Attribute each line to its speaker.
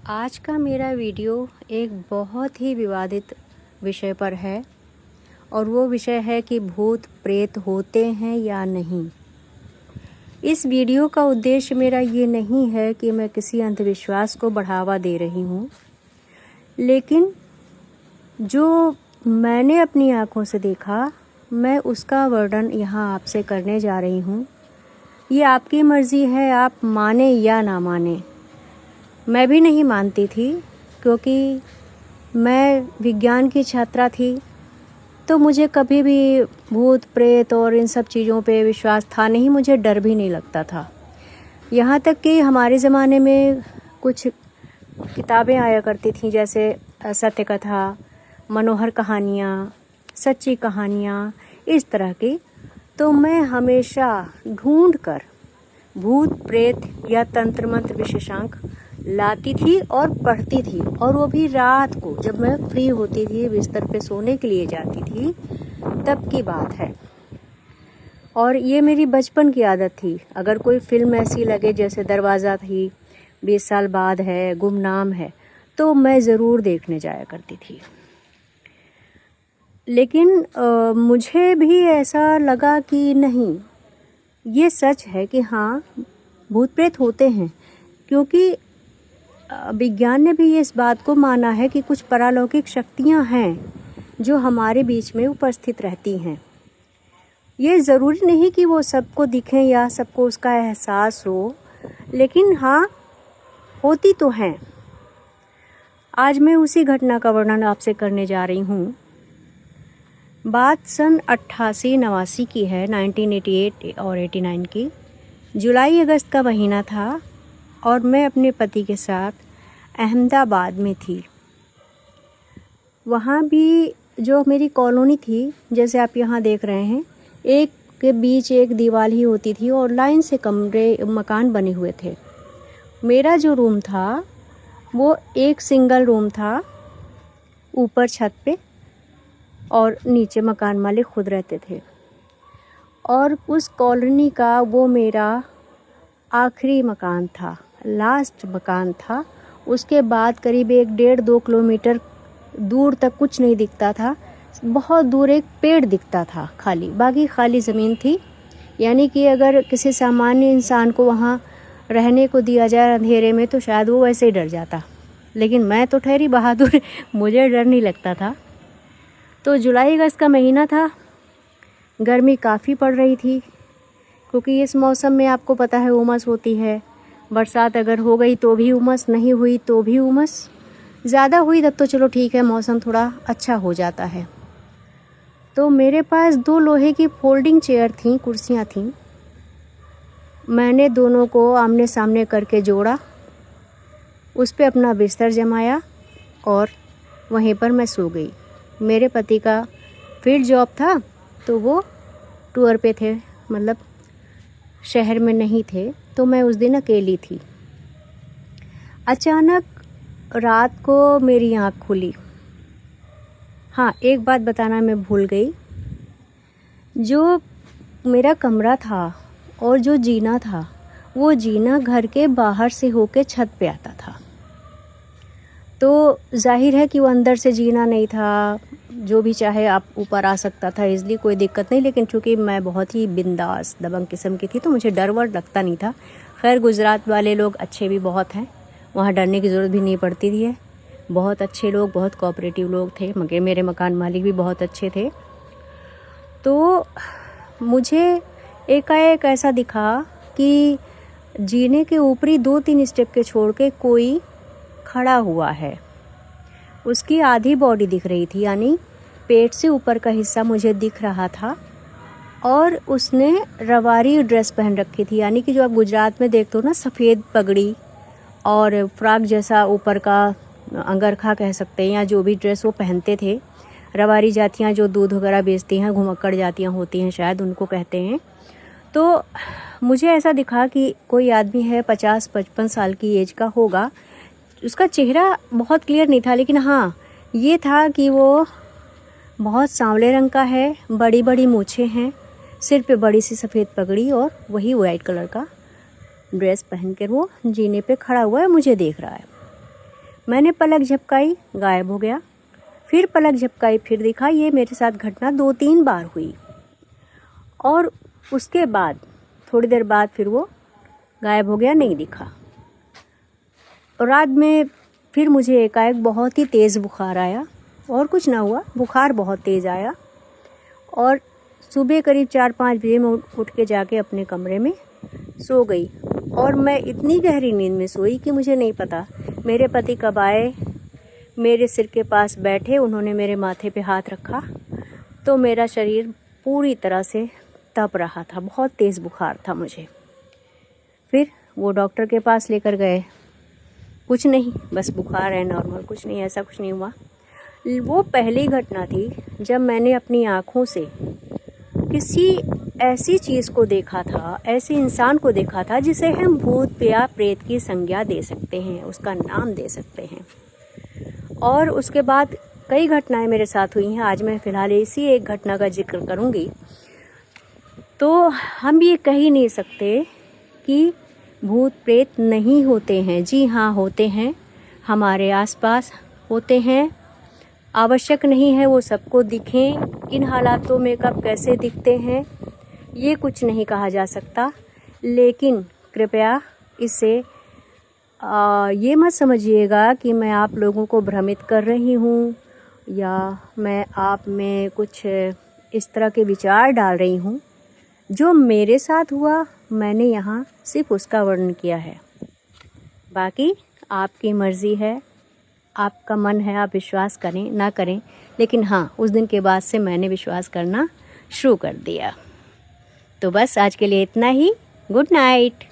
Speaker 1: आज का मेरा वीडियो एक बहुत ही विवादित विषय पर है और वो विषय है कि भूत प्रेत होते हैं या नहीं। इस वीडियो का उद्देश्य मेरा ये नहीं है कि मैं किसी अंधविश्वास को बढ़ावा दे रही हूँ, लेकिन जो मैंने अपनी आँखों से देखा मैं उसका वर्णन यहाँ आपसे करने जा रही हूँ। ये आपकी मर्ज़ी है, आप माने या ना माने। मैं भी नहीं मानती थी क्योंकि मैं विज्ञान की छात्रा थी, तो मुझे कभी भी भूत प्रेत और इन सब चीज़ों पे विश्वास था नहीं, मुझे डर भी नहीं लगता था। यहाँ तक कि हमारे ज़माने में कुछ किताबें आया करती थीं, जैसे सत्य कथा, मनोहर कहानियाँ, सच्ची कहानियाँ, इस तरह की। तो मैं हमेशा ढूंढ कर भूत प्रेत या तंत्र मंत्र विशेषांक लाती थी और पढ़ती थी, और वो भी रात को जब मैं फ्री होती थी, बिस्तर पे सोने के लिए जाती थी, तब की बात है। और ये मेरी बचपन की आदत थी। अगर कोई फिल्म ऐसी लगे जैसे दरवाज़ा थी, 20 साल बाद है, गुमनाम है, तो मैं ज़रूर देखने जाया करती थी। लेकिन मुझे भी ऐसा लगा कि नहीं, ये सच है कि हाँ, भूत प्रेत होते हैं, क्योंकि विज्ञान ने भी इस बात को माना है कि कुछ पारलौकिक शक्तियाँ हैं जो हमारे बीच में उपस्थित रहती हैं। ये ज़रूरी नहीं कि वो सबको दिखें या सबको उसका एहसास हो, लेकिन हाँ, होती तो हैं। आज मैं उसी घटना का वर्णन आपसे करने जा रही हूँ। बात सन 88-89 की है, 1988 और 89 की। जुलाई अगस्त का महीना था और मैं अपने पति के साथ अहमदाबाद में थी। वहाँ भी जो मेरी कॉलोनी थी, जैसे आप यहाँ देख रहे हैं, एक के बीच एक दीवार ही होती थी और लाइन से मकान बने हुए थे। मेरा जो रूम था वो एक सिंगल रूम था, ऊपर छत पे, और नीचे मकान मालिक खुद रहते थे। और उस कॉलोनी का वो मेरा आखिरी मकान था, लास्ट मकान था। उसके बाद करीब 1-1.5-2 किलोमीटर दूर तक कुछ नहीं दिखता था। बहुत दूर एक पेड़ दिखता था खाली, बाकी खाली ज़मीन थी। यानी कि अगर किसी सामान्य इंसान को वहाँ रहने को दिया जाए अंधेरे में तो शायद वो वैसे ही डर जाता, लेकिन मैं तो ठहरी बहादुर, मुझे डर नहीं लगता था। तो जुलाई अगस्त का महीना था, गर्मी काफ़ी पड़ रही थी, क्योंकि इस मौसम में आपको पता है उमस होती है। बरसात अगर हो गई तो भी उमस, नहीं हुई तो भी उमस। ज़्यादा हुई तब तो चलो ठीक है, मौसम थोड़ा अच्छा हो जाता है। तो मेरे पास 2 लोहे की फोल्डिंग चेयर थीं, कुर्सियाँ थीं। मैंने दोनों को आमने सामने करके जोड़ा, उस पे अपना बिस्तर जमाया और वहीं पर मैं सो गई। मेरे पति का फील्ड जॉब था, तो वो टूर पे थे, मतलब शहर में नहीं थे, तो मैं उस दिन अकेली थी। अचानक रात को मेरी आँख खुली। हाँ, एक बात बताना मैं भूल गई। जो मेरा कमरा था और जो जीना था, वो जीना घर के बाहर से होके छत पे आता था। तो जाहिर है कि वो अंदर से जीना नहीं था, जो भी चाहे आप ऊपर आ सकता था इज़िली, कोई दिक्कत नहीं। लेकिन चूँकि मैं बहुत ही बिंदास दबंग किस्म की थी, तो मुझे डर वर लगता नहीं था। खैर, गुजरात वाले लोग अच्छे भी बहुत हैं, वहाँ डरने की ज़रूरत भी नहीं पड़ती थी। है बहुत अच्छे लोग, बहुत कोऑपरेटिव लोग थे, मगर मेरे मकान मालिक भी बहुत अच्छे थे। तो मुझे एकाएक ऐसा दिखा कि जीने के ऊपरी 2-3 स्टेप के छोड़ के कोई खड़ा हुआ है। उसकी आधी बॉडी दिख रही थी, यानी पेट से ऊपर का हिस्सा मुझे दिख रहा था, और उसने रवारी ड्रेस पहन रखी थी। यानी कि जो आप गुजरात में देखते हो ना, सफ़ेद पगड़ी और फ्रॉक जैसा ऊपर का, अंगरखा कह सकते हैं, या जो भी ड्रेस वो पहनते थे। रवारी जातियाँ जो दूध वगैरह बेचती हैं, घुमक्कड़ जातियाँ होती हैं शायद, उनको कहते हैं। तो मुझे ऐसा दिखा कि कोई आदमी है, 50-55 साल की एज का होगा। उसका चेहरा बहुत क्लियर नहीं था, लेकिन हाँ, ये था कि वो बहुत सांवले रंग का है, बड़ी बड़ी मूछें हैं, सिर पे बड़ी सी सफ़ेद पगड़ी और वही वाइट कलर का ड्रेस पहन कर वो जीने पे खड़ा हुआ है, मुझे देख रहा है। मैंने पलक झपकाई, गायब हो गया। फिर पलक झपकाई, फिर दिखा। ये मेरे साथ घटना 2-3 बार हुई और उसके बाद थोड़ी देर बाद फिर वो गायब हो गया, नहीं दिखा। और रात में फिर मुझे एकाएक बहुत ही तेज़ बुखार आया और कुछ ना हुआ, बुखार बहुत तेज़ आया। और सुबह करीब 4-5 बजे मैं उठ के जाके अपने कमरे में सो गई और मैं इतनी गहरी नींद में सोई कि मुझे नहीं पता मेरे पति कब आए, मेरे सिर के पास बैठे, उन्होंने मेरे माथे पे हाथ रखा तो मेरा शरीर पूरी तरह से तप रहा था, बहुत तेज़ बुखार था मुझे। फिर वो डॉक्टर के पास लेकर गए, कुछ नहीं, बस बुखार है नॉर्मल, कुछ नहीं, ऐसा कुछ नहीं हुआ। वो पहली घटना थी जब मैंने अपनी आँखों से किसी ऐसी चीज़ को देखा था, ऐसे इंसान को देखा था जिसे हम भूत या प्रेत की संज्ञा दे सकते हैं, उसका नाम दे सकते हैं। और उसके बाद कई घटनाएं मेरे साथ हुई हैं। आज मैं फ़िलहाल इसी एक घटना का जिक्र करूंगी। तो हम ये कह ही नहीं सकते कि भूत प्रेत नहीं होते हैं। जी हाँ, होते हैं, हमारे आसपास होते हैं। आवश्यक नहीं है वो सबको दिखें, किन हालातों में कब कैसे दिखते हैं ये कुछ नहीं कहा जा सकता। लेकिन कृपया इससे ये मत समझिएगा कि मैं आप लोगों को भ्रमित कर रही हूँ या मैं आप में कुछ इस तरह के विचार डाल रही हूँ। जो मेरे साथ हुआ मैंने यहाँ सिर्फ उसका वर्णन किया है, बाकी आपकी मर्ज़ी है, आपका मन है, आप विश्वास करें ना करें। लेकिन हाँ, उस दिन के बाद से मैंने विश्वास करना शुरू कर दिया। तो बस आज के लिए इतना ही। Good night.